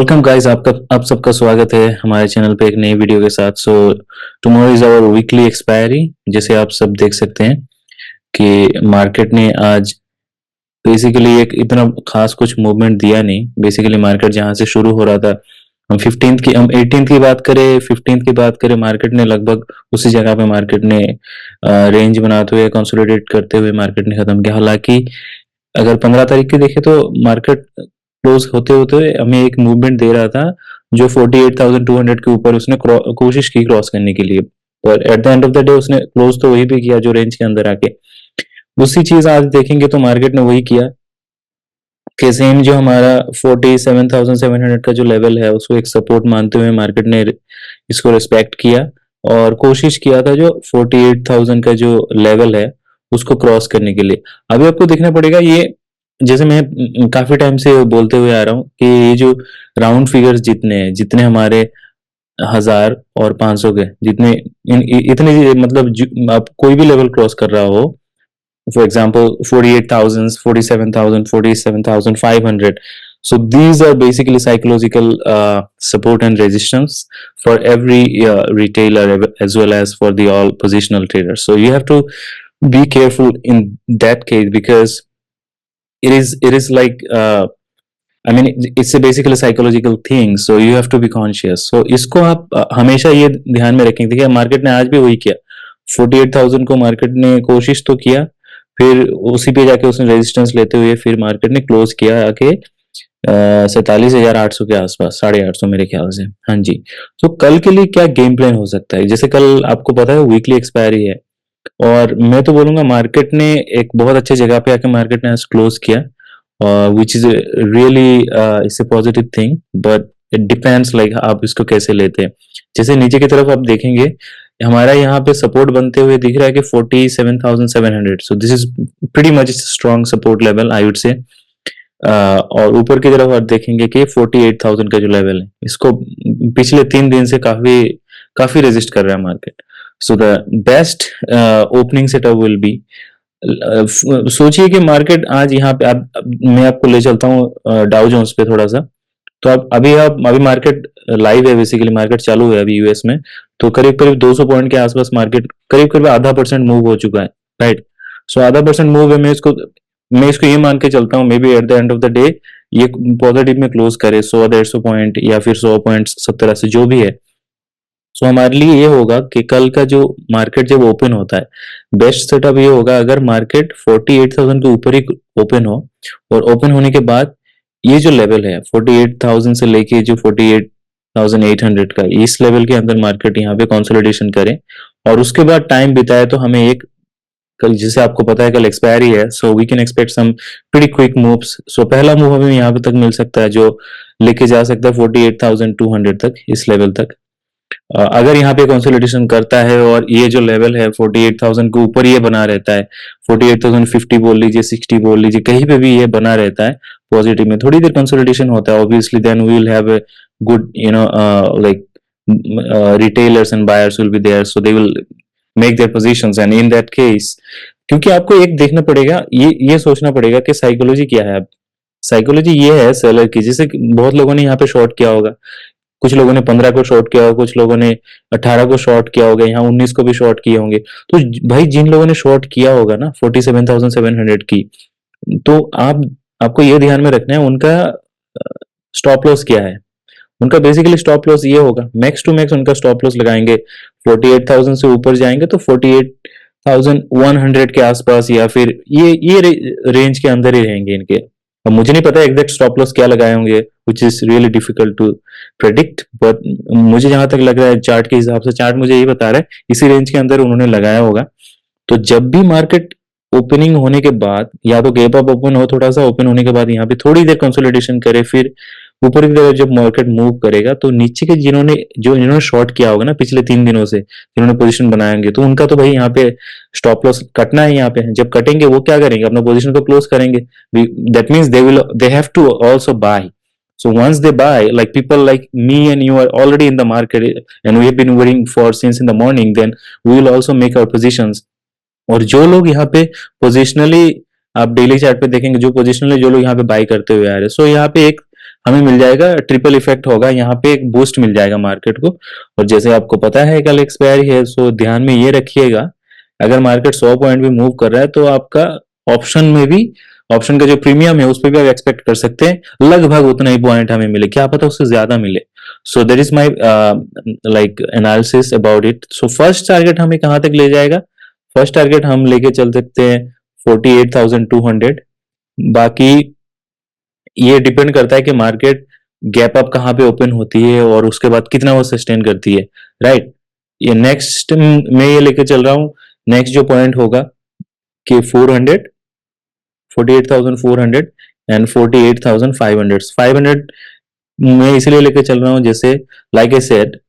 Welcome guys, आपका आप सबका स्वागत है हमारे चैनल पे एक नई वीडियो के साथ। Tomorrow is our weekly expiry. जैसे आप सब देख सकते हैं कि मार्केट ने आज बेसिकली एक इतना खास कुछ मूवमेंट दिया नहीं। बेसिकली मार्केट जहां से शुरू हो रहा था, हम 18th की बात करें, 15th की बात करें, मार्केट ने लगभग उसी जगह पे मार्केट ने रेंज बनाते हुए, कंसोलिडेट करते हुए मार्केट ने खत्म किया। हालांकि अगर 15 तारीख की देखें तो मार्केट क्लोज होते होते हमें एक मूवमेंट दे रहा था जो 48,200 के ऊपर उसने कोशिश की क्रॉस करने के लिए, पर at the end of the day उसने क्लोज तो वही भी किया जो रेंज के अंदर आके। उसी चीज आज देखेंगे तो मार्केट ने वही किया कि सेम जो हमारा 47,700 का जो लेवल है उसको एक सपोर्ट मानते हुए मार्केट ने इसको रिस्पेक्ट किया और कोशिश किया था जो 48,000 का जो लेवल है उसको क्रॉस करने के लिए। अभी आपको देखना पड़ेगा, ये जैसे मैं काफी टाइम से बोलते हुए आ रहा हूँ कि ये जो राउंड फिगर्स जितने हैं, जितने हमारे 1000 और 500 के जितने इतने मतलब आप कोई भी लेवल क्रॉस कर रहा हो, for example 48,000, 47,000, 47,500, so these are basically psychological support and resistance for every retailer as well as for the all positional traders. So you have to be careful in that case because it is like I mean it's a basically psychological thing, so you have to be conscious. So इसको आप हमेशा ये ध्यान में रखें। देखिए market ने आज भी वही किया, 48,000 को मार्केट ने कोशिश तो किया, फिर उसी पे जाके उसने रेजिस्टेंस लेते हुए फिर मार्केट ने क्लोज किया आके 47,800 के आसपास, 850 मेरे ख्याल से। हाँ जी, तो कल के लिए क्या गेम प्लान हो सकता है? जैसे कल आपको पता है वीकली एक्सपायरी है और मैं तो बोलूंगा मार्केट ने एक बहुत अच्छी जगह पे आके मार्केट ने आज क्लोज किया, विच is really it's a positive thing, but it depends like आप इसको कैसे लेते हैं। जैसे नीचे की तरफ आप देखेंगे हमारा यहाँ पे सपोर्ट बनते हुए दिख रहा है कि 47,700, so this is pretty much strong support level I would say. और ऊपर की तरफ आप देखेंगे कि 48,000 का जो लेवल है इसको पिछले 3 दिन से काफी काफी रेजिस्ट कर रहा है market. So the best opening setup will be, सोचिए कि मार्केट आज यहाँ पे मैं आपको ले चलता हूँ डाउ जोन्स पे थोड़ा सा। तो अब अभी मार्केट लाइव है, बेसिकली मार्केट चालू है अभी यूएस में, तो करीब करीब 200 पॉइंट के आसपास मार्केट करीब करीब आधा % मूव हो चुका है, राइट। सो आधा % मूव है, मैं इसको ये मान के चलता हूँ may be at the end of the day ये पॉजिटिव में क्लोज करे 100-150 पॉइंट या फिर 100 पॉइंट 70 से जो भी है। सो हमारे लिए ये होगा कि कल का जो मार्केट जब ओपन होता है, बेस्ट सेटअप ये होगा अगर मार्केट 48,000 के ऊपर ही ओपन हो और ओपन होने के बाद ये जो लेवल है 48,000 से लेके जो 48,800 का, इस लेवल के अंदर मार्केट यहाँ पे कंसोलिडेशन करे और उसके बाद टाइम बिताए तो हमें एक कल, जैसे आपको पता है कल एक्सपायरी है, so we can expect some pretty quick moves. So पहला मूव हमें यहाँ पे तक मिल सकता है जो लेके जा सकता है 48,200 तक, इस लेवल तक। अगर यहाँ पे कंसोलिडेशन करता है और ये जो लेवल है 48,000 के ऊपर ये बना रहता है, 48,050 बोल लीजिए, 60 बोल लीजिए, कहीं पे भी ये बना रहता है पॉजिटिव में, थोड़ी देर कंसोलिडेशन होता है obviously, then we will have a good like retailers and buyers will be there, so they will make their positions and in that case, क्योंकि आपको एक देखना पड़ेगा, ये सोचना पड़ेगा कि साइकोलॉजी क्या है। अब साइकोलॉजी ये है सेलर की, जैसे बहुत लोगों ने यहाँ पे शॉर्ट किया होगा, कुछ लोगों ने 15 को शॉर्ट किया होगा, कुछ लोगों ने 18 को शॉर्ट किया होगा, यहाँ 19 को भी शॉर्ट किए होंगे। तो भाई जिन लोगों ने शॉर्ट किया होगा ना 47,700 की, तो आपको ये ध्यान में रखना है उनका स्टॉप लॉस क्या है। उनका बेसिकली स्टॉप लॉस ये होगा, मैक्स टू मैक्स उनका स्टॉप लॉस लगाएंगे 48,000 से ऊपर जाएंगे तो 48,100 के आसपास या फिर ये रेंज के अंदर ही रहेंगे इनके। अब मुझे नहीं पता एग्जैक्ट स्टॉप लॉस क्या लगाए होंगे, which is really difficult to predict, but मुझे जहां तक लग रहा है चार्ट के हिसाब से, चार्ट मुझे यही बता रहा है इसी रेंज के अंदर उन्होंने लगाया होगा। तो जब भी मार्केट ओपनिंग होने के बाद या तो गैप अप ओपन हो, थोड़ा सा ओपन होने के बाद यहाँ पे थोड़ी देर कंसोलिडेशन करे, फिर ऊपर की तरफ जब मार्केट मूव करेगा तो नीचे के जिन्होंने शॉर्ट किया होगा ना पिछले 3 दिनों से, जिन्होंने पोजीशन बनाए होंगे, तो उनका तो भाई यहाँ पे स्टॉप लॉस कटना है। यहाँ पे जब कटेंगे वो क्या करेंगे, अपना पोजीशन को क्लोज करेंगे, that means they have to also buy. So once they buy, like people like me and you are already in the market and we have been waiting for since in the morning, then we will also make our positions. और जो लोग यहाँ पे positionally, आप daily chart पे देखेंगे जो positionally जो लोग यहाँ पे बाई करते हुए आ रहे हैं, सो यहाँ पे एक हमें मिल जाएगा, ट्रिपल इफेक्ट होगा, यहाँ पे एक बूस्ट मिल जाएगा मार्केट को। और जैसे आपको पता है कल एक्सपायरी है, सो ध्यान में ये रखिएगा, अगर मार्केट 100 पॉइंट भी मूव कर रहा है तो आपका ऑप्शन में भी, ऑप्शन का जो प्रीमियम है उस पर भी आप एक्सपेक्ट कर सकते हैं लगभग उतना ही पॉइंट हमें मिले, क्या पता उससे ज्यादा मिले। So there is my like analysis about it. So first target हमें कहां तक ले जाएगा? फर्स्ट टारगेट हम लेके चल सकते हैं 48,200। बाकी ये डिपेंड करता है कि मार्केट गैप अप कहाँ पे ओपन होती है और उसके बाद कितना वो सस्टेन करती है, राइट। ये नेक्स्ट मैं ये लेके चल रहा हूँ, नेक्स्ट जो पॉइंट होगा कि 400, 48,400 एंड 48,500। 500 मैं इसलिए लेके चल रहा हूँ, जैसे लाइक आई सेड,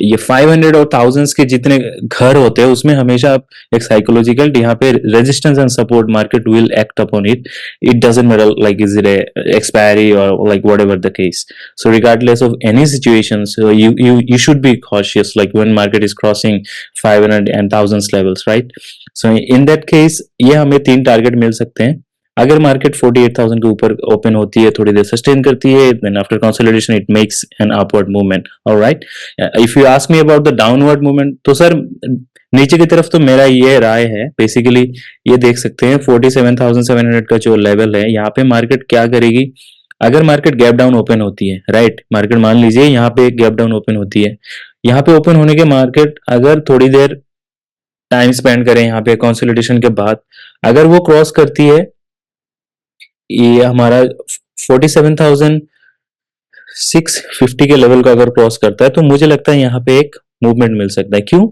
ये 500 और थाउजेंड्स के जितने घर होते हैं उसमें हमेशा एक साइकोलॉजिकल यहाँ पे resistance and support market will act upon it. It doesn't matter like is it expiry और like whatever the case. So regardless of any situation, you should be cautious like when market is crossing 500 and thousands levels, right? So in that case ये हमें 3 target मिल सकते हैं। अगर market 48,000 के ऊपर open होती है, थोड़ी देर सस्टेन करती है, then after consolidation it makes an upward movement, alright. If you ask me about the downward movement, तो सर नीचे की तरफ तो मेरा ये राय है बेसिकली, ये देख सकते हैं 47,700 का जो लेवल है, यहाँ पे मार्केट क्या करेगी। अगर मार्केट गैप डाउन ओपन होती है, राइट, मार्केट मान लीजिए यहाँ पे एक गैप डाउन ओपन होती है, यहाँ पे ओपन होने के मार्केट अगर थोड़ी देर टाइम स्पेंड करें यहाँ पे कंसोलिडेशन के बाद, अगर वो क्रॉस करती है ये हमारा 47,650 के लेवल को अगर क्रॉस करता है, तो मुझे लगता है यहाँ पे एक मूवमेंट मिल सकता है। क्यों?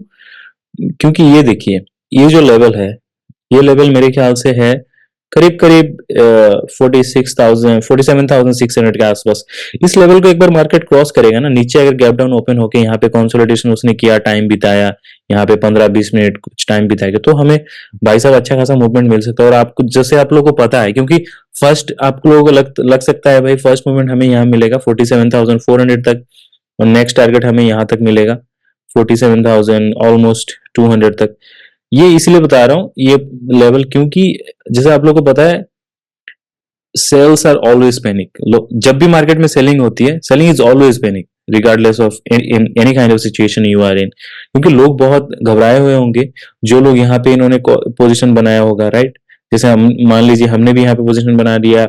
क्योंकि ये देखिए, ये जो लेवल है, ये लेवल मेरे ख्याल से है करीब करीब 47,600 के आसपास। इस लेवल को एक बार मार्केट क्रॉस करेगा ना, नीचे अगर गैप डाउन ओपन होके यहाँ पे कंसोलिडेशन उसने किया, टाइम बिताया, यहाँ पे 15-20 मिनट कुछ टाइम बिताएगा, तो हमें भाई साहब अच्छा खासा मूवमेंट मिल सकता है। और आपको, जैसे आप लोगों को पता है, क्योंकि फर्स्ट आप लोगों को लग सकता है भाई फर्स्ट मूवमेंट हमें यहाँ मिलेगा 47,400 तक, और नेक्स्ट टारगेट हमें यहाँ तक मिलेगा 47,000 ऑलमोस्ट 200 तक। ये इसलिए बता रहा हूँ ये लेवल, क्योंकि जैसे आप लोगों को पता है सेल्स आर ऑलवेज पैनिक। जब भी मार्केट में सेलिंग होती है, selling is always panic regardless of any kind of situation you are in, क्योंकि लोग बहुत घबराए हुए होंगे। जो लोग यहाँ पे इन्होंने पोजीशन बनाया होगा, राइट, जैसे हम मान लीजिए हमने भी यहाँ पे पोजीशन बना लिया,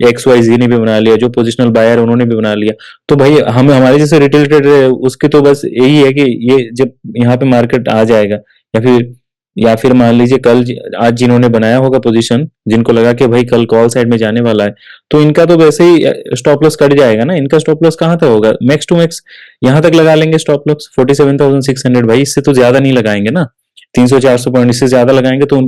XYZ ने भी बना लिया, जो पोजिशनल बायर उन्होंने भी बना लिया, तो भाई हम हमारे जैसे रिटेल ट्रेडर है उसके तो बस यही है कि ये जब यहाँ पे मार्केट आ जाएगा, या फिर मान लीजिए कल आज जिन्होंने बनाया होगा पोजीशन, जिनको लगा कि भाई कल कॉल साइड में जाने वाला है, तो इनका तो वैसे ही स्टॉप लॉस कट जाएगा ना। इनका स्टॉप लॉस कहाँ तक होगा? मैक्स टू मैक्स यहाँ तक लगा लेंगे स्टॉप लॉस 47,600। भाई इससे तो ज्यादा नहीं लगाएंगे ना, 300-400 पॉइंट इससे ज्यादा लगाएंगे तो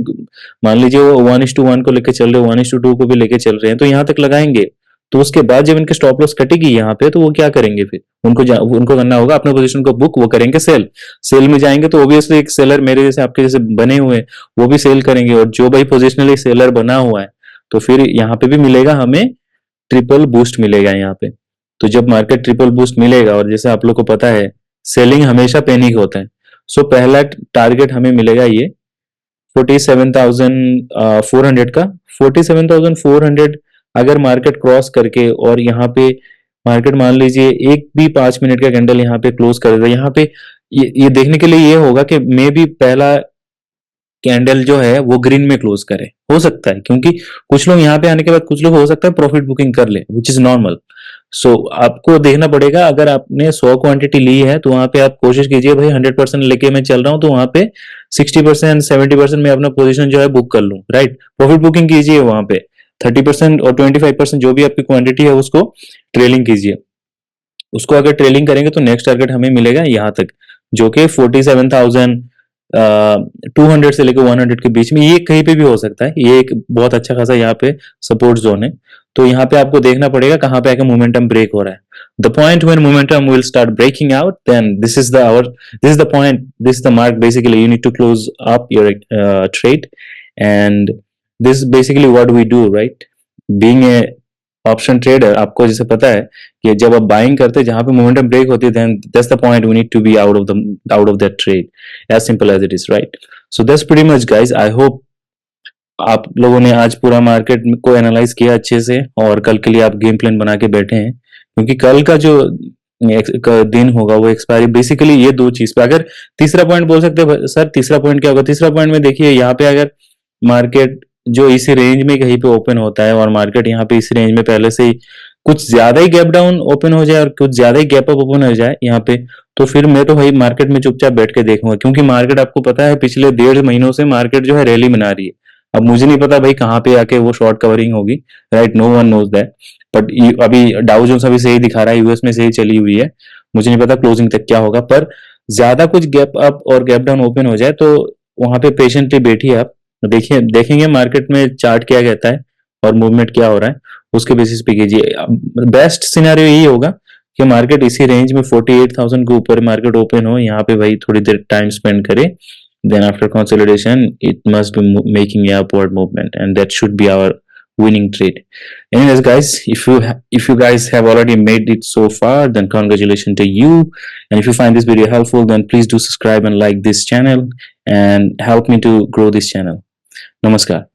मान लीजिए वो 1:1 को लेके चल रहे, 1:2 को भी लेके चल रहे हैं, तो यहाँ तक लगाएंगे। तो उसके बाद जब इनके स्टॉप लॉस कटेगी यहाँ पे, तो वो क्या करेंगे फिर? उनको करना होगा अपने पोजीशन को बुक, वो करेंगे सेल में जाएंगे, तो ऑब्वियसली एक सेलर मेरे जैसे आपके जैसे बने हुए हैं वो भी सेल करेंगे, और जो भाई पोजिशनली सेलर बना हुआ है तो फिर यहाँ पे भी मिलेगा हमें ट्रिपल बूस्ट मिलेगा यहाँ पे। तो जब मार्केट ट्रिपल बूस्ट मिलेगा, और जैसे आप लोग को पता है सेलिंग हमेशा पैनिक होता है, सो पहला टारगेट हमें मिलेगा ये 47,400 का। 47,400 अगर मार्केट क्रॉस करके, और यहाँ पे मार्केट मान लीजिए एक भी 5 मिनट का कैंडल यहाँ पे क्लोज कर देता है, यहाँ पे ये देखने के लिए ये होगा कि मे भी पहला कैंडल जो है वो ग्रीन में क्लोज करे, हो सकता है, क्योंकि कुछ लोग यहाँ पे आने के बाद कुछ लोग हो सकता है प्रॉफिट बुकिंग कर ले, विच इज नॉर्मल। सो आपको देखना पड़ेगा, अगर आपने 100 क्वांटिटी ली है तो वहां पे आप कोशिश कीजिए भाई 100% लेके मैं चल रहा हूँ, तो वहां पे 60% 70% में अपना पोजीशन जो है बुक कर लूं, राइट। प्रॉफिट बुकिंग कीजिए वहां पे 30% और 25% जो भी आपकी क्वांटिटी है उसको ट्रेलिंग कीजिए। उसको अगर ट्रेलिंग करेंगे तो नेक्स्ट टारगेट हमें मिलेगा यहाँ तक, जो कि 47,200 से लेकर 100 के बीच में, ये कहीं पे भी हो सकता है। ये एक बहुत अच्छा खासा यहाँ पे सपोर्ट जोन है, तो यहाँ पे आपको देखना पड़ेगा कहाँ पे आके मोमेंटम ब्रेक हो रहा है। The point when momentum will start breaking out, then this is the point, this is the mark basically, you need to close up your trade, and this basically what we do, right. Being a option trader, आपको जैसे पता है कि जब आप buying करते हैं जहां पे मोमेंटम ब्रेक होती है, then that's the point we need to be out of that trade, as simple as it is, right. So that's pretty much guys. I hope आप लोगों ने आज पूरा मार्केट को एनालाइज किया अच्छे से और कल के लिए आप गेम प्लान बना के बैठे हैं, क्योंकि कल का जो दिन होगा वो एक्सपायरी बेसिकली ये दो चीज पे। अगर तीसरा पॉइंट बोल सकते हैं सर, तीसरा पॉइंट क्या होगा? तीसरा पॉइंट में देखिए यहाँ पे अगर मार्केट जो इसी रेंज में कहीं पे ओपन होता है और मार्केट यहाँ पे इसी रेंज में पहले से ही कुछ ज्यादा ही गैप डाउन ओपन हो जाए और कुछ ज्यादा ही गैप अप ओपन हो जाए यहाँ पे, तो फिर मैं तो भाई मार्केट में चुपचाप बैठ के देखूंगा, क्योंकि मार्केट आपको पता है पिछले 1.5 महीनों से मार्केट जो है रैली बना रही है। अब मुझे नहीं पता भाई कहाँ पे आके वो शॉर्ट कवरिंग होगी, right? No one knows that. But अभी डाउ जोन्स अभी सही दिखा रहा है, यूएस में सही चली हुई है, मुझे नहीं पता क्लोजिंग तक क्या होगा। पर ज्यादा कुछ गैप अप और गैप डाउन ओपन हो जाए तो वहां पे पेशेंटली बैठिए आप, देखिए देखेंगे मार्केट में चार्ट क्या कहता है और मूवमेंट क्या हो रहा है, उसके बेसिस पे कीजिए। बेस्ट सिनेरियो यही होगा कि मार्केट इसी रेंज में 48,000 के ऊपर मार्केट ओपन हो, यहाँ पे भाई थोड़ी देर टाइम स्पेंड करे, then after consolidation it must be making a upward movement, and that should be our winning trade. Anyways guys, if you guys have already made it so far, then congratulations to you. And if you find this video helpful, then please do subscribe and like this channel and help me to grow this channel. Namaskar.